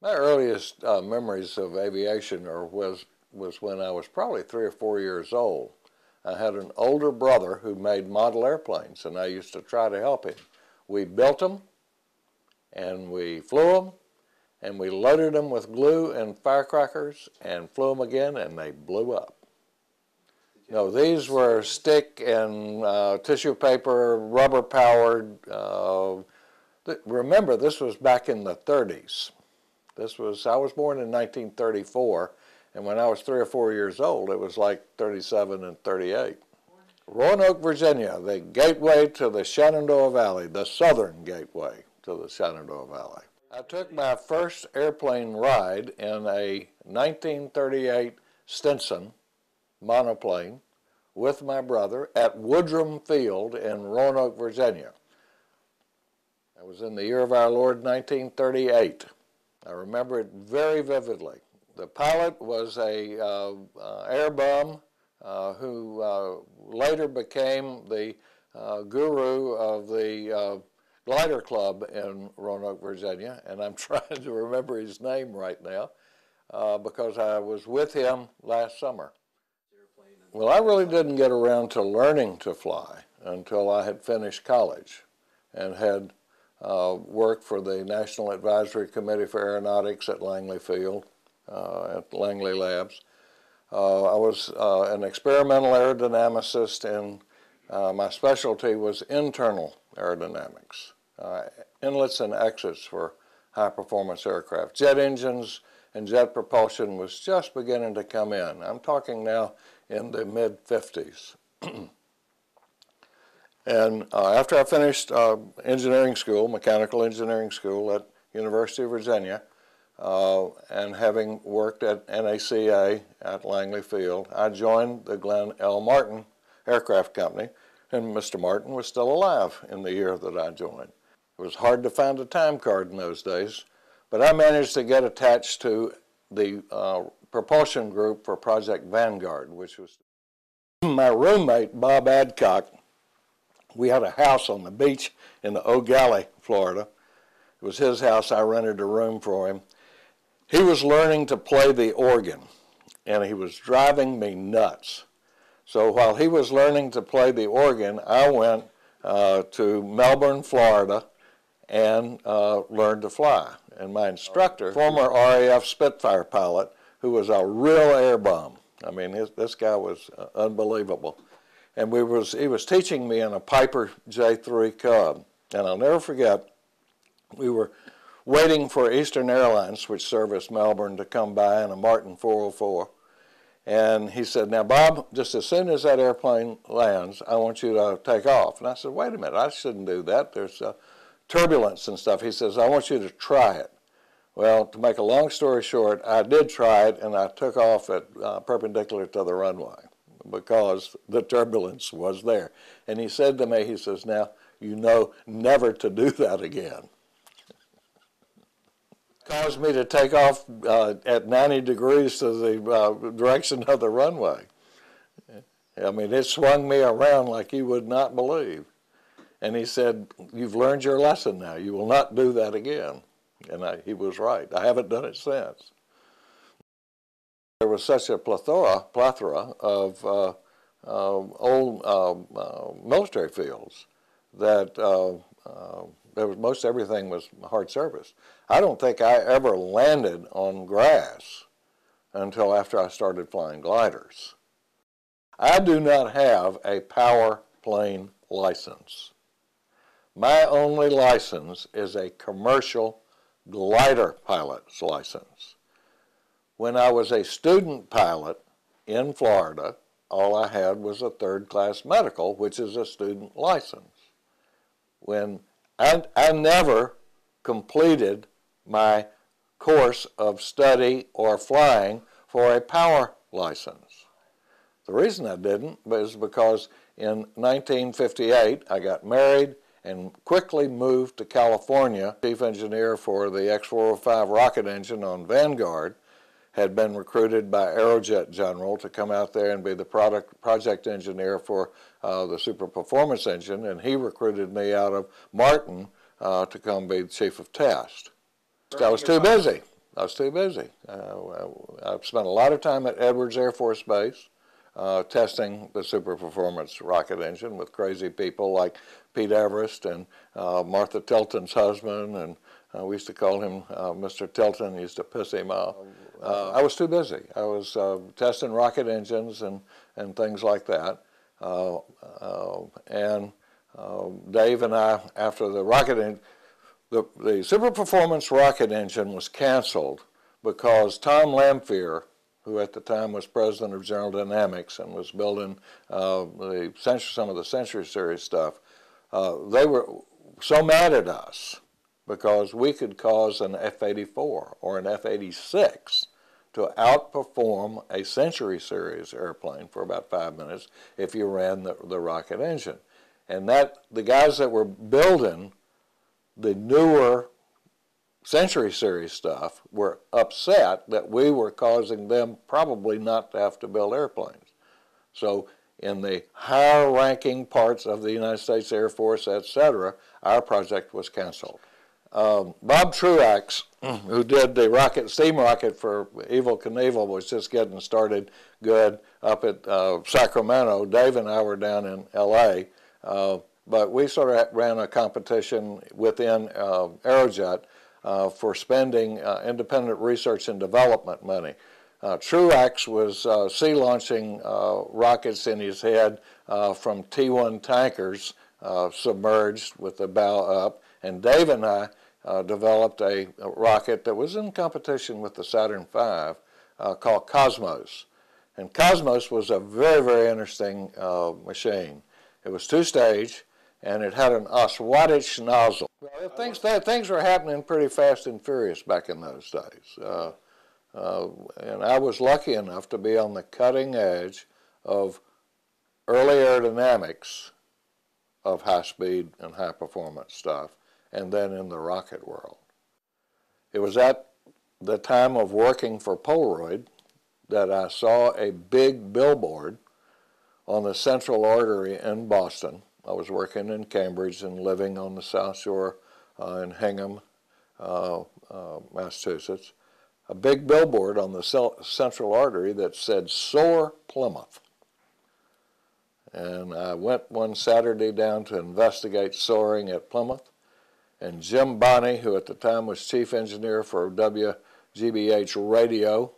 My earliest memories of aviation was when I was probably 3 or 4 years old. I had an older brother who made model airplanes, and I used to try to help him. We built them, and we flew them, and we loaded them with glue and firecrackers, and flew them again, and they blew up. No, these were stick and tissue paper, rubber-powered. Remember, this was back in the 30s. I was born in 1934, and when I was 3 or 4 years old, it was like 37 and 38. Roanoke, Virginia, the gateway to the Shenandoah Valley, the southern gateway to the Shenandoah Valley. I took my first airplane ride in a 1938 Stinson monoplane with my brother at Woodrum Field in Roanoke, Virginia. That was in the year of our Lord, 1938. I remember it very vividly. The pilot was a air bum who later became the guru of the glider club in Roanoke, Virginia, and I'm trying to remember his name right now because I was with him last summer. Well, I really didn't get around to learning to fly until I had finished college and had worked for the National Advisory Committee for Aeronautics at Langley Field, at Langley Labs. I was an experimental aerodynamicist, and my specialty was internal aerodynamics, inlets and exits for high-performance aircraft. Jet engines and jet propulsion was just beginning to come in. I'm talking now in the mid-50s. And after I finished engineering school, mechanical engineering school at University of Virginia, and having worked at NACA at Langley Field, I joined the Glenn L. Martin Aircraft Company, and Mr. Martin was still alive in the year that I joined. It was hard to find a time card in those days, but I managed to get attached to the propulsion group for Project Vanguard, which was my roommate, Bob Adcock. We had a house on the beach in the Eau Gallie, Florida. It was his house. I rented a room for him. He was learning to play the organ, and he was driving me nuts. So while he was learning to play the organ, I went to Melbourne, Florida, and learned to fly. And my instructor, former RAF Spitfire pilot, who was a real air bum. I mean, this guy was unbelievable. And he was teaching me in a Piper J3 Cub. And I'll never forget, we were waiting for Eastern Airlines, which serviced Melbourne, to come by in a Martin 404. And he said, now, Bob, just as soon as that airplane lands, I want you to take off. And I said, wait a minute, I shouldn't do that. There's turbulence and stuff. He says, I want you to try it. Well, to make a long story short, I did try it, and I took off at perpendicular to the runway because the turbulence was there. And he said to me, he says, now, you know never to do that again. Caused me to take off at 90 degrees to the direction of the runway. I mean, it swung me around like you would not believe. And he said, you've learned your lesson now. You will not do that again. And he was right. I haven't done it since. There was such a plethora of old military fields that most everything was hard service. I don't think I ever landed on grass until after I started flying gliders. I do not have a power plane license. My only license is a commercial glider pilot's license. When I was a student pilot in Florida, all I had was a third-class medical, which is a student license. When I never completed my course of study or flying for a power license. The reason I didn't was because in 1958 I got married and quickly moved to California. Chief engineer for the X-405 rocket engine on Vanguard had been recruited by Aerojet General to come out there and be the project engineer for the Super Performance engine, and he recruited me out of Martin to come be the chief of test. I was too busy. I was too busy. I spent a lot of time at Edwards Air Force Base testing the super performance rocket engine with crazy people like Pete Everest and Martha Tilton's husband, and we used to call him Mr. Tilton. He used to piss him off. I was too busy. I was testing rocket engines and things like that. Dave and I, after the rocket engine, the super performance rocket engine was canceled because Tom Lamphere, who at the time was president of General Dynamics and was building some of the Century Series stuff, they were so mad at us because we could cause an F-84 or an F-86 to outperform a Century Series airplane for about 5 minutes if you ran the rocket engine. And the guys that were building the newer Century Series stuff were upset that we were causing them probably not to have to build airplanes. So in the higher ranking parts of the United States Air Force, etc., our project was canceled. Bob Truax, who did the steam rocket for Evel Knievel, was just getting started good up at Sacramento. Dave and I were down in L.A., but we sort of ran a competition within Aerojet for spending independent research and development money. Truax was sea launching rockets in his head from T-1 tankers submerged with the bow up, and Dave and I developed a rocket that was in competition with the Saturn V called Cosmos. And Cosmos was a very, very interesting machine. It was two-stage, and it had an Oswatich nozzle. Well, things were happening pretty fast and furious back in those days. And I was lucky enough to be on the cutting edge of early aerodynamics of high-speed and high-performance stuff, and then in the rocket world. It was at the time of working for Polaroid that I saw a big billboard on the Central Artery in Boston. I was working in Cambridge and living on the South Shore in Hingham, Massachusetts. A big billboard on the Central Artery that said, "Soar Plymouth." And I went one Saturday down to investigate soaring at Plymouth, and Jim Bonney, who at the time was chief engineer for WGBH Radio,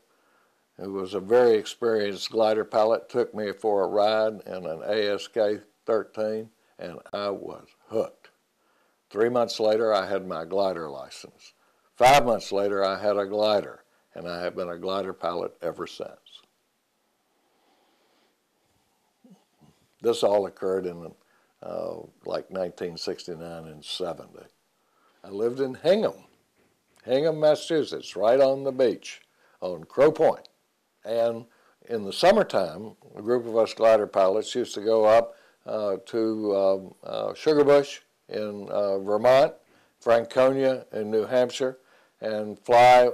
who was a very experienced glider pilot, took me for a ride in an ASK-13, and I was hooked. 3 months later, I had my glider license. 5 months later, I had a glider, and I have been a glider pilot ever since. This all occurred in like 1969 and 70. I lived in Hingham, Massachusetts, right on the beach on Crow Point. And in the summertime, a group of us glider pilots used to go up to Sugarbush in Vermont, Franconia in New Hampshire, and fly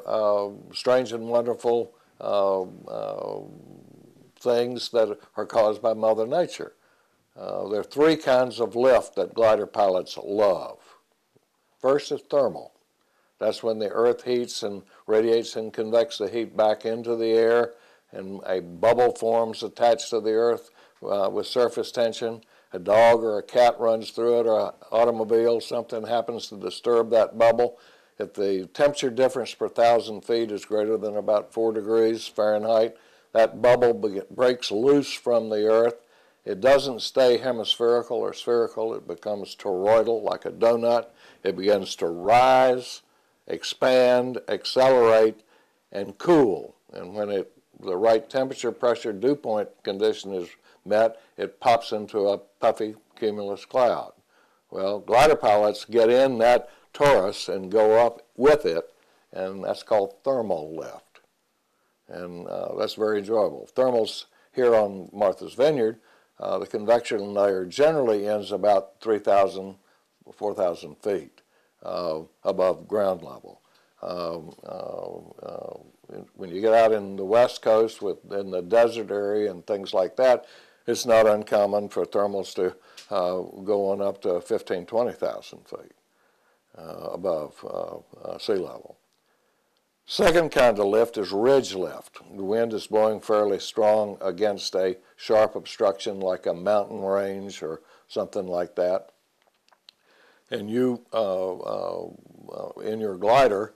strange and wonderful things that are caused by Mother Nature. There are three kinds of lift that glider pilots love. First is thermal. That's when the earth heats and radiates and convects the heat back into the air, and a bubble forms attached to the earth with surface tension. A dog or a cat runs through it, or an automobile, something happens to disturb that bubble. If the temperature difference per 1,000 feet is greater than about 4 degrees Fahrenheit, that bubble breaks loose from the earth. It doesn't stay hemispherical or spherical. It becomes toroidal, like a donut. It begins to rise, expand, accelerate, and cool. And when the right temperature, pressure, dew point condition is met, it pops into a puffy cumulus cloud. Well, glider pilots get in that torus and go up with it, and that's called thermal lift. And that's very enjoyable. Thermals here on Martha's Vineyard, the convection layer generally ends about 3,000, 4,000 feet above ground level. When you get out in the West Coast, in the desert area and things like that, it's not uncommon for thermals to go on up to 15,000, 20,000 feet above sea level. Second kind of lift is ridge lift. The wind is blowing fairly strong against a sharp obstruction like a mountain range or something like that. And you, in your glider,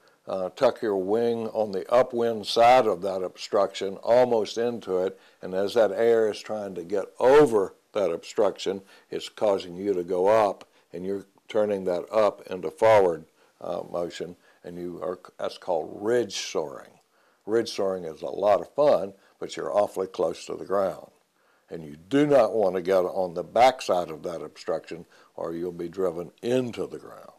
tuck your wing on the upwind side of that obstruction almost into it, and as that air is trying to get over that obstruction, it's causing you to go up, and you're turning that up into forward motion, and that's called ridge soaring. Ridge soaring is a lot of fun, but you're awfully close to the ground. And you do not want to get on the backside of that obstruction or you'll be driven into the ground.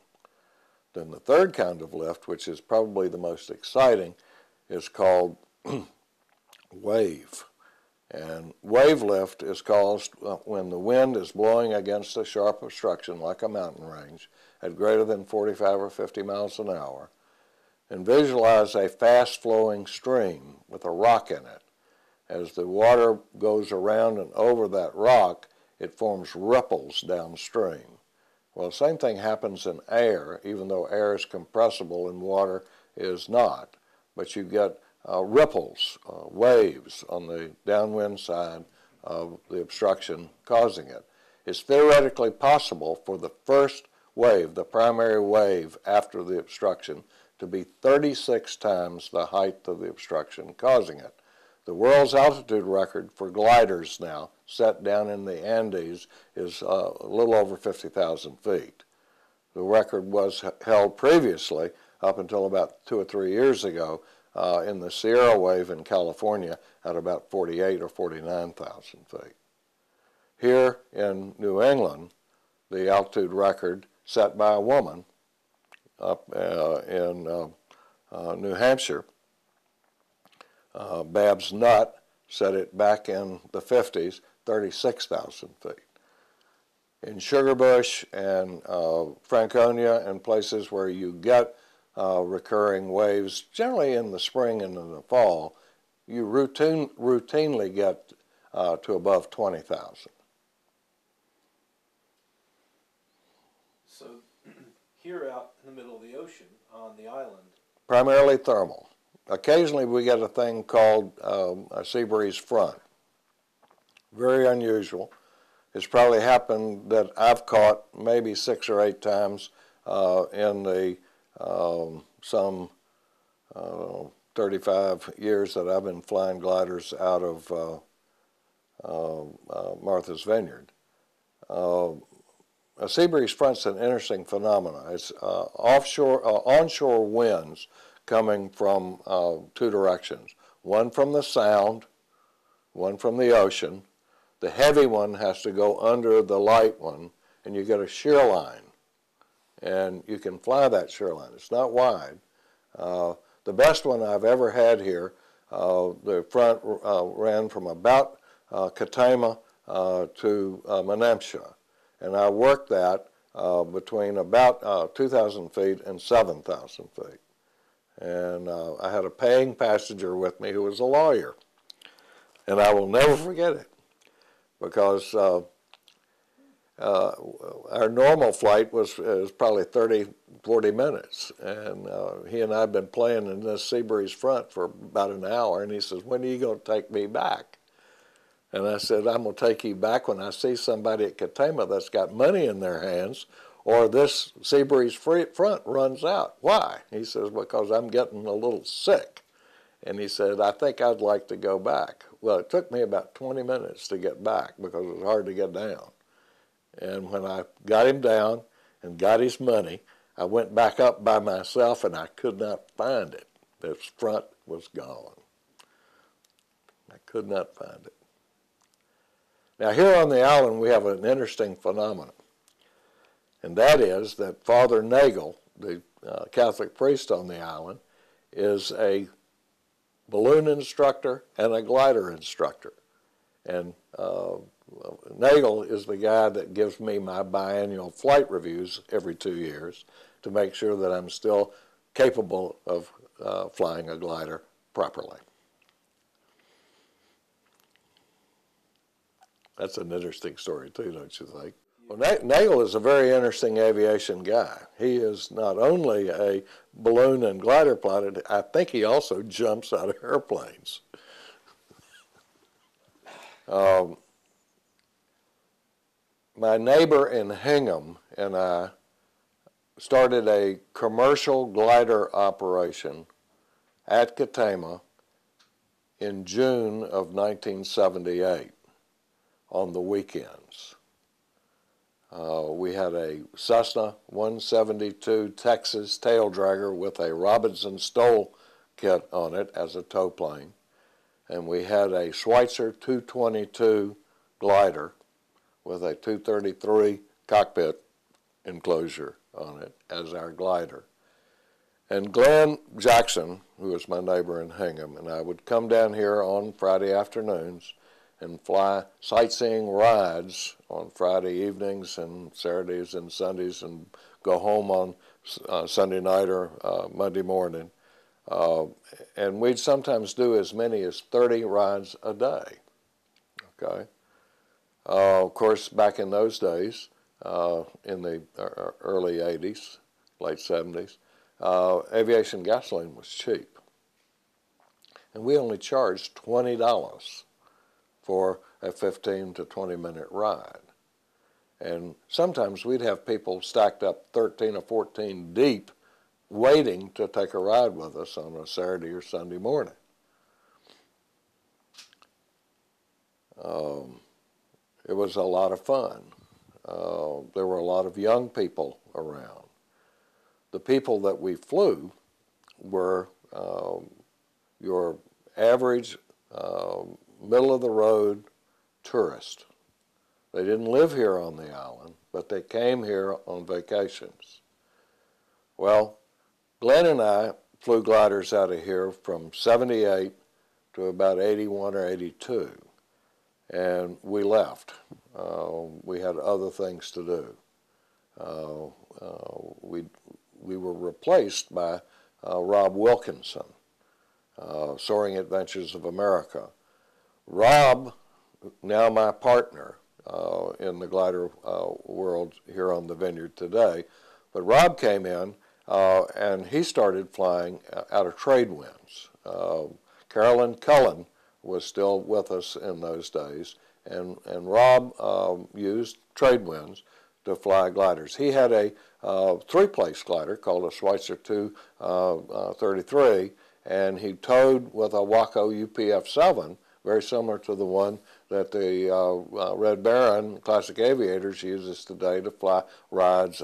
Then the third kind of lift, which is probably the most exciting, is called wave. And wave lift is caused when the wind is blowing against a sharp obstruction like a mountain range at greater than 45 or 50 miles an hour. And visualize a fast-flowing stream with a rock in it. As the water goes around and over that rock, it forms ripples downstream. Well, the same thing happens in air, even though air is compressible and water is not. But you get ripples, waves on the downwind side of the obstruction causing it. It's theoretically possible for the first wave, the primary wave after the obstruction, to be 36 times the height of the obstruction causing it. The world's altitude record for gliders now, set down in the Andes, is a little over 50,000 feet. The record was held previously, up until about 2 or 3 years ago, in the Sierra Wave in California at about 48 or 49,000 feet. Here in New England, the altitude record set by a woman up in New Hampshire, Babs Nutt, set it back in the 50s, 36,000 feet. In Sugarbush and Franconia and places where you get recurring waves, generally in the spring and in the fall, you routinely get to above 20,000. So here out in the middle of the ocean on the island? Primarily thermal. Occasionally we get a thing called a sea breeze front. Very unusual. It's probably happened that I've caught maybe 6 or 8 times in the some 35 years that I've been flying gliders out of Martha's Vineyard. A sea breeze front's an interesting phenomenon. It's onshore winds coming from 2 directions. One from the sound, one from the ocean. The heavy one has to go under the light one, and you get a shear line. And you can fly that shear line. It's not wide. The best one I've ever had here, the front ran from about Katama to Menemsha. And I worked that between about 2,000 feet and 7,000 feet. And I had a paying passenger with me who was a lawyer. And I will never forget it, because our normal flight was probably 30, 40 minutes. And he and I had been playing in this sea breeze front for about an hour. And he says, "When are you going to take me back?" And I said, "I'm going to take you back when I see somebody at Katama that's got money in their hands, or this sea breeze front runs out." "Why?" He says, "Because I'm getting a little sick." And he said, "I think I'd like to go back." Well, it took me about 20 minutes to get back because it was hard to get down. And when I got him down and got his money, I went back up by myself and I could not find it. This front was gone. I could not find it. Now, here on the island, we have an interesting phenomenon, and that is that Father Nagel, the Catholic priest on the island, is a balloon instructor and a glider instructor. And Nagel is the guy that gives me my biannual flight reviews every 2 years to make sure that I'm still capable of flying a glider properly. That's an interesting story too, don't you think? Well, Nagel is a very interesting aviation guy. He is not only a balloon and glider pilot, I think he also jumps out of airplanes. My neighbor in Hingham and I started a commercial glider operation at Katama in June of 1978 on the weekends. We had a Cessna 172 Texas tail dragger with a Robinson Stoll kit on it as a tow plane. And we had a Schweitzer 222 glider with a 233 cockpit enclosure on it as our glider. And Glenn Jackson, who was my neighbor in Hingham, and I would come down here on Friday afternoons and fly sightseeing rides on Friday evenings and Saturdays and Sundays and go home on Sunday night or Monday morning. And we'd sometimes do as many as 30 rides a day, okay? Of course, back in those days, in the early 80s, late 70s, aviation gasoline was cheap. And we only charged $20 for a 15 to 20 minute ride. And sometimes we'd have people stacked up 13 or 14 deep waiting to take a ride with us on a Saturday or Sunday morning. It was a lot of fun. There were a lot of young people around. The people that we flew were your average middle-of-the-road tourist. They didn't live here on the island, but they came here on vacations. Well, Glenn and I flew gliders out of here from 78 to about 81 or 82, and we left. We had other things to do. We were replaced by Rob Wilkinson, Soaring Adventures of America. Rob, now my partner in the glider world here on the Vineyard today, but Rob came in and he started flying out of trade winds. Carolyn Cullen was still with us in those days, and Rob used trade winds to fly gliders. He had a three-place glider called a Schweitzer 233, and he towed with a Waco UPF-7, very similar to the one that the Red Baron Classic Aviators uses today to fly rides,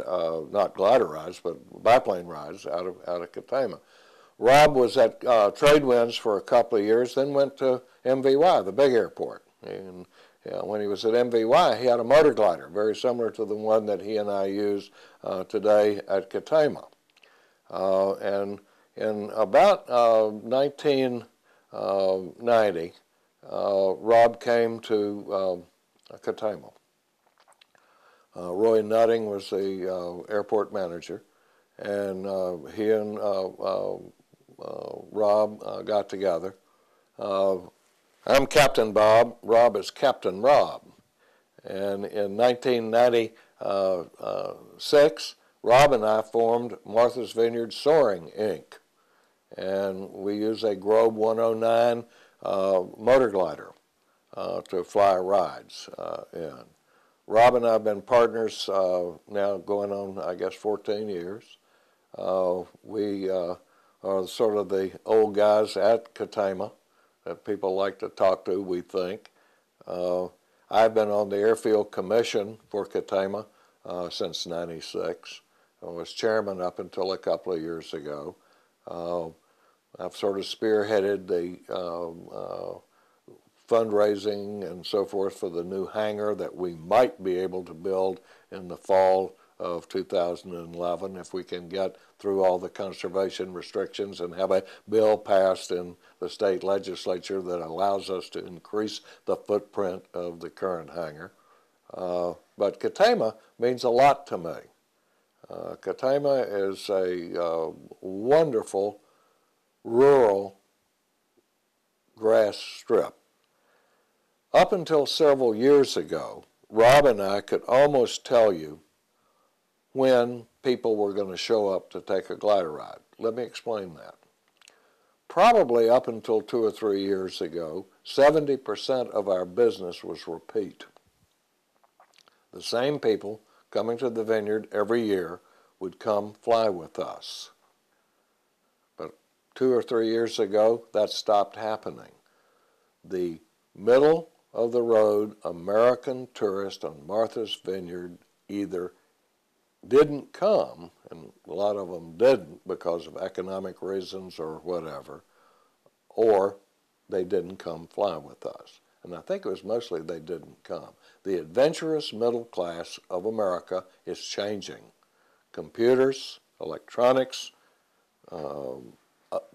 not glider rides, but biplane rides out of Katama. Rob was at trade winds for a couple of years, then went to MVY, the big airport. And when he was at MVY, he had a motor glider, very similar to the one that he and I use today at Katama. And in about 1990, Rob came to Katama. Roy Nutting was the airport manager, and he and Rob got together. I'm Captain Bob. Rob is Captain Rob. And in 1996, Rob and I formed Martha's Vineyard Soaring, Inc. And we use a Grobe 109 motor glider to fly rides in. Rob and I have been partners now going on, I guess, 14 years. We are sort of the old guys at Katama that people like to talk to, we think. I've been on the Airfield Commission for Katama since '96. I was chairman up until a couple of years ago. I've sort of spearheaded the fundraising and so forth for the new hangar that we might be able to build in the fall of 2011 if we can get through all the conservation restrictions and have a bill passed in the state legislature that allows us to increase the footprint of the current hangar. But Katama means a lot to me. Katama is a wonderful rural grass strip. Up until several years ago, Rob and I could almost tell you when people were going to show up to take a glider ride. Let me explain that. Probably up until 2 or 3 years ago, 70% of our business was repeat. The same people coming to the Vineyard every year would come fly with us. But 2 or 3 years ago, that stopped happening. The middle of the road American tourist on Martha's Vineyard either didn't come, and a lot of them didn't because of economic reasons or whatever, or they didn't come fly with us. And I think it was mostly they didn't come. The adventurous middle class of America is changing. Computers, electronics,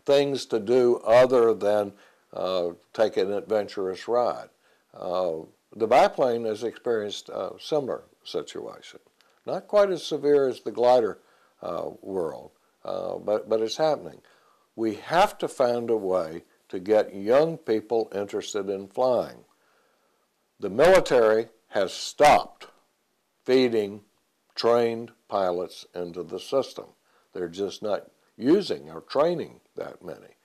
things to do other than take an adventurous ride. The biplane has experienced a similar situation. Not quite as severe as the glider world, but it's happening. We have to find a way to get young people interested in flying. The military has stopped feeding trained pilots into the system. They're just not using or training that many.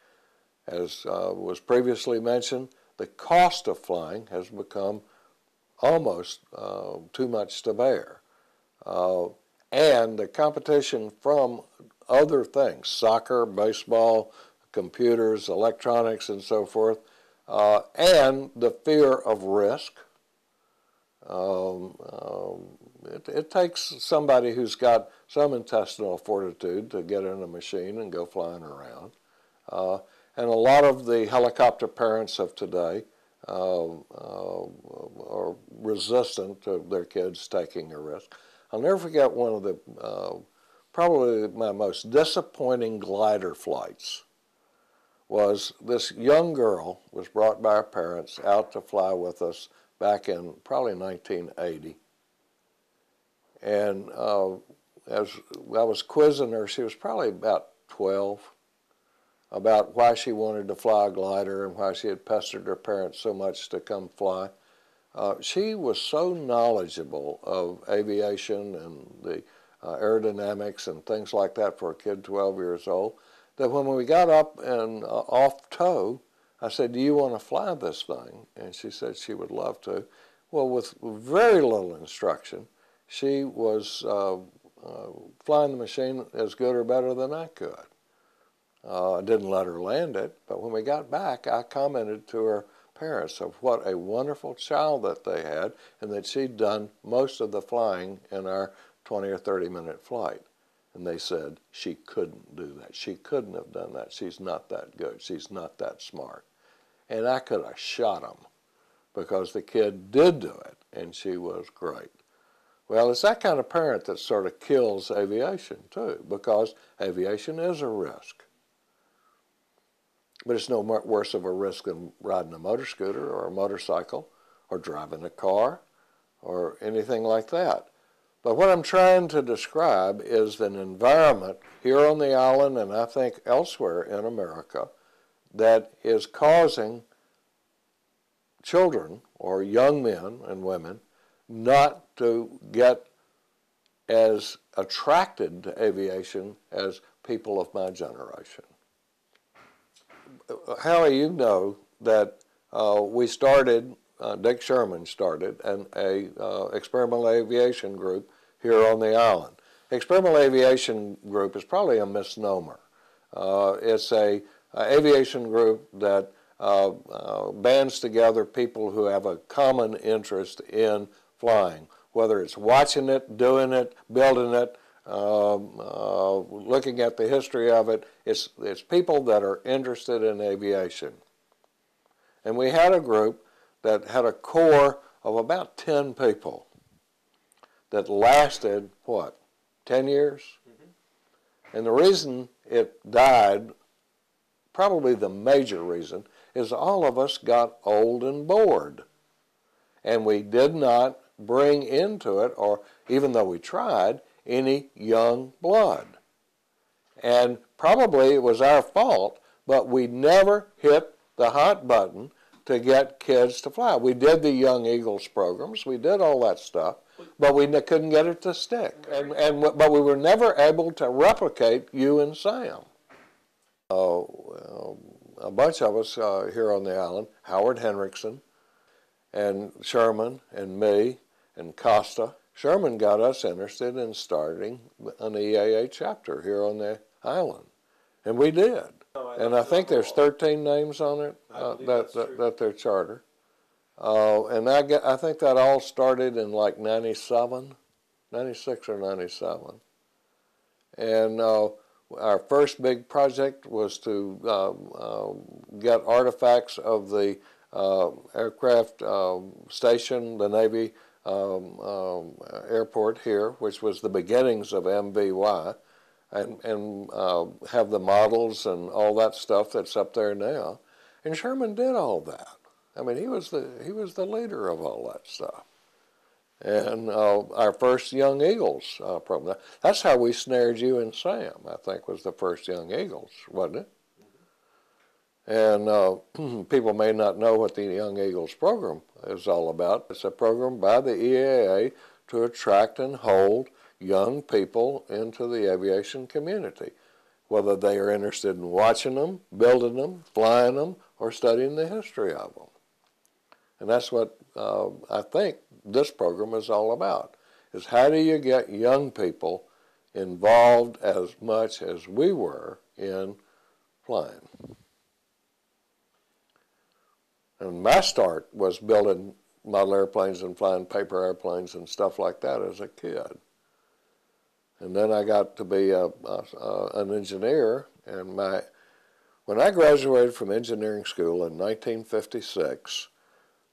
As was previously mentioned, the cost of flying has become almost too much to bear. And the competition from other things, soccer, baseball, computers, electronics, and so forth, and the fear of risk. It takes somebody who's got some intestinal fortitude to get in a machine and go flying around. And a lot of the helicopter parents of today are resistant to their kids taking a risk. I'll never forget one of the, probably my most disappointing glider flights was this young girl was brought by her parents out to fly with us back in probably 1980. And as I was quizzing her, she was probably about 12, about why she wanted to fly a glider and why she had pestered her parents so much to come fly. She was so knowledgeable of aviation and the aerodynamics and things like that for a kid 12 years old that when we got up and off tow, I said, "Do you want to fly this thing?" And she said she would love to. Well, with very little instruction, she was flying the machine as good or better than I could. I didn't let her land it, but when we got back, I commented to her parents of what a wonderful child that they had and that she'd done most of the flying in our 20 or 30-minute flight. And they said, she couldn't do that. She couldn't have done that. She's not that good. She's not that smart. And I could have shot them because the kid did do it, and she was great. Well, it's that kind of parent that sort of kills aviation, too, because aviation is a risk. But it's no worse of a risk than riding a motor scooter or a motorcycle or driving a car or anything like that. But what I'm trying to describe is an environment here on the island and I think elsewhere in America that is causing children or young men and women not to get as attracted to aviation as people of my generation. Howie, you know that we started, Dick Sherman started, a experimental aviation group here on the island. Experimental aviation group is probably a misnomer. It's a aviation group that bands together people who have a common interest in flying, whether it's watching it, doing it, building it, looking at the history of it. It's people that are interested in aviation. And we had a group that had a core of about 10 people that lasted, what, 10 years? Mm-hmm. And the reason it died, probably the major reason, is all of us got old and bored. And we did not bring into it, or even though we tried, any young blood. And probably it was our fault, but we never hit the hot button to get kids to fly. We did the Young Eagles programs. We did all that stuff, but we couldn't get it to stick. But we were never able to replicate you and Sam. A bunch of us here on the island, Howard Henriksen and Sherman and me and Costa. Sherman got us interested in starting an EAA chapter here on the island, and we did. And I think there's 13 names on it that they're charter. And I think that all started in like 97, 96 or 97. And our first big project was to get artifacts of the aircraft station, the Navy airport here, which was the beginnings of MVY, and have the models and all that stuff that's up there now. And Sherman did all that. I mean, he was the leader of all that stuff. And our first Young Eagles program. That's how we snared you and Sam, I think, was the first Young Eagles, wasn't it? And people may not know what the Young Eagles program is all about. It's a program by the EAA to attract and hold young people into the aviation community, whether they are interested in watching them, building them, flying them, or studying the history of them. And that's what I think this program is all about, is how do you get young people involved as much as we were in flying. And my start was building model airplanes and flying paper airplanes and stuff like that as a kid. And then I got to be an engineer, and when I graduated from engineering school in 1956,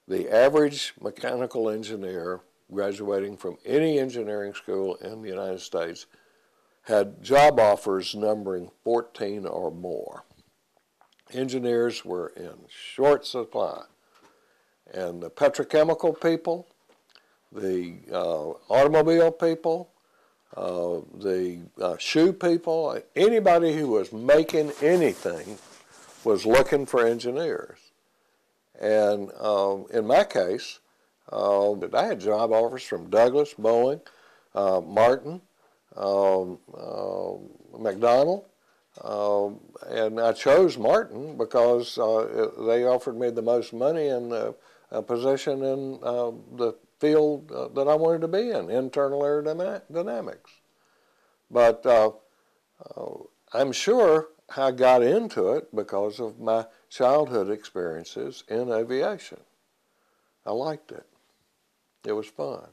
the average mechanical engineer graduating from any engineering school in the United States had job offers numbering 14 or more. Engineers were in short supply. And the petrochemical people, the automobile people, the shoe people, anybody who was making anything was looking for engineers. And in my case, I had job offers from Douglas, Boeing, Martin, McDonnell, and I chose Martin because they offered me the most money and a position in the field that I wanted to be in, internal aerodynamics. But I'm sure I got into it because of my childhood experiences in aviation. I liked it. It was fun.